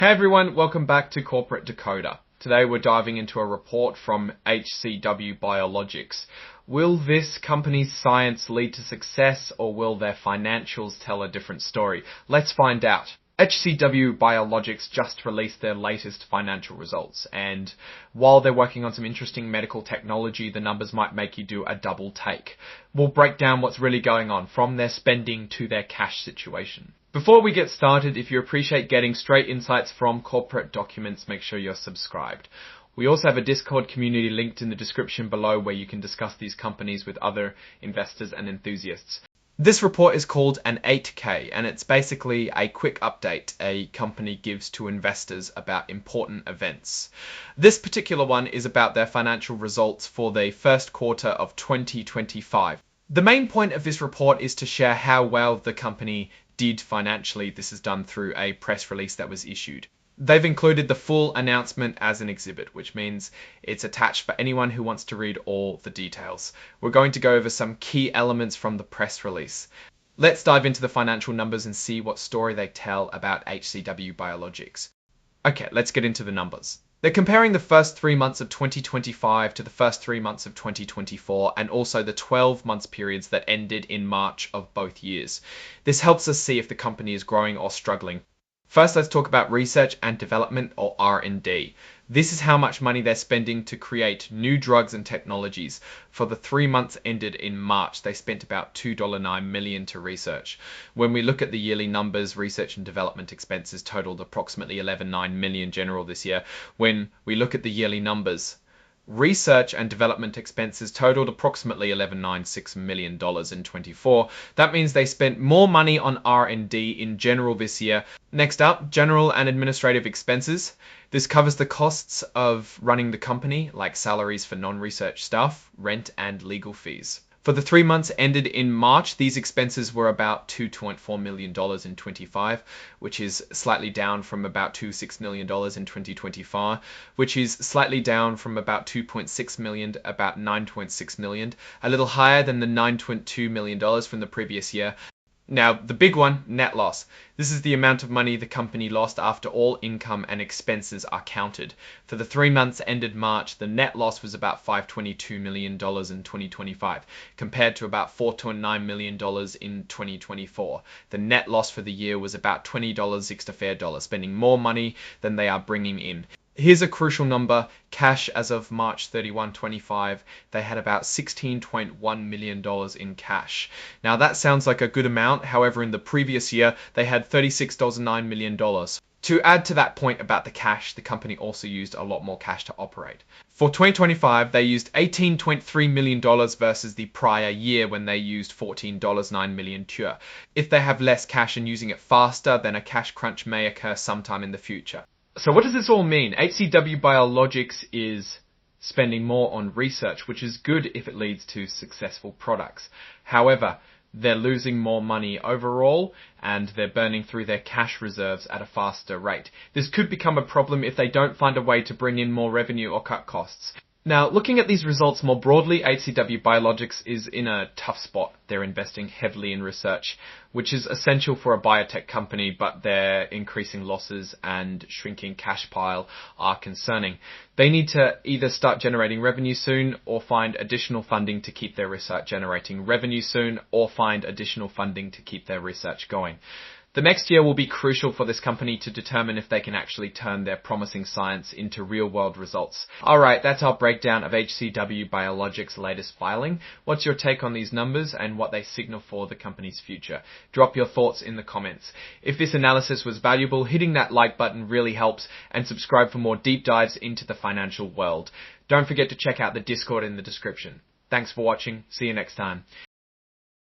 Hey everyone, welcome back to Corporate Decoder. Today we're diving into a report from HCW Biologics. Will this company's science lead to success, or will their financials tell a different story? Let's find out. HCW Biologics just released their latest financial results, and while they're working on some interesting medical technology, the numbers might make you do a double take. We'll break down what's really going on, from their spending to their cash situation. Before we get started, if you appreciate getting straight insights from corporate documents, make sure you're subscribed. We also have a Discord community linked in the description below where you can discuss these companies with other investors and enthusiasts. This report is called an 8K, and it's basically a quick update a company gives to investors about important events. This particular one is about their financial results for the first quarter of 2025. The main point of this report is to share how well the company did financially. This is done through a press release that was issued. They've included the full announcement as an exhibit, which means it's attached for anyone who wants to read all the details. We're going to go over some key elements from the press release. Let's dive into the financial numbers and see what story they tell about HCW Biologics. Okay, let's get into the numbers. They're comparing the first 3 months of 2025 to the first 3 months of 2024, and also the 12 months periods that ended in March of both years. This helps us see if the company is growing or struggling. First, let's talk about research and development, or R&D. This is how much money they're spending to create new drugs and technologies. For the 3 months ended in March, they spent about $2.9 million to research. When we look at the yearly numbers, research and development expenses totaled approximately $11.9 million general this year. When we look at the yearly numbers, research and development expenses totaled approximately $11.96 million in 24. That means they spent more money on R&D in general this year. Next up, general and administrative expenses. This covers the costs of running the company, like salaries for non-research staff, rent, and legal fees. For the 3 months ended in March, these expenses were about $2.4 million in 25, which is slightly down from about $2.6 million in 2024, which is slightly down from about $2.6 million, about $9.6 million, a little higher than the $9.2 million from the previous year. Now, the big one, net loss. This is the amount of money the company lost after all income and expenses are counted. For the 3 months ended March, the net loss was about $522 million in 2025, compared to about $4.9 million in 2024. The net loss for the year was about $20 a fair dollar, spending more money than they are bringing in. Here's a crucial number. Cash as of March 31, 25, they had about $16.1 million in cash. Now that sounds like a good amount. However, in the previous year, they had $36.9 million. To add to that point about the cash, the company also used a lot more cash to operate. For 2025, they used $18.3 million versus the prior year when they used $14.9 million. If they have less cash and using it faster, then a cash crunch may occur sometime in the future. So what does this all mean? HCW Biologics is spending more on research, which is good if it leads to successful products. However, they're losing more money overall, and they're burning through their cash reserves at a faster rate. This could become a problem if they don't find a way to bring in more revenue or cut costs. Now, looking at these results more broadly, HCW Biologics is in a tough spot. They're investing heavily in research, which is essential for a biotech company, but their increasing losses and shrinking cash pile are concerning. They need to either start generating revenue soon, or find additional funding to keep their research generating revenue soon, or find additional funding to keep their research going. The next year will be crucial for this company to determine if they can actually turn their promising science into real-world results. Alright, that's our breakdown of HCW Biologics' latest filing. What's your take on these numbers and what they signal for the company's future? Drop your thoughts in the comments. If this analysis was valuable, hitting that like button really helps, and subscribe for more deep dives into the financial world. Don't forget to check out the Discord in the description. Thanks for watching. See you next time.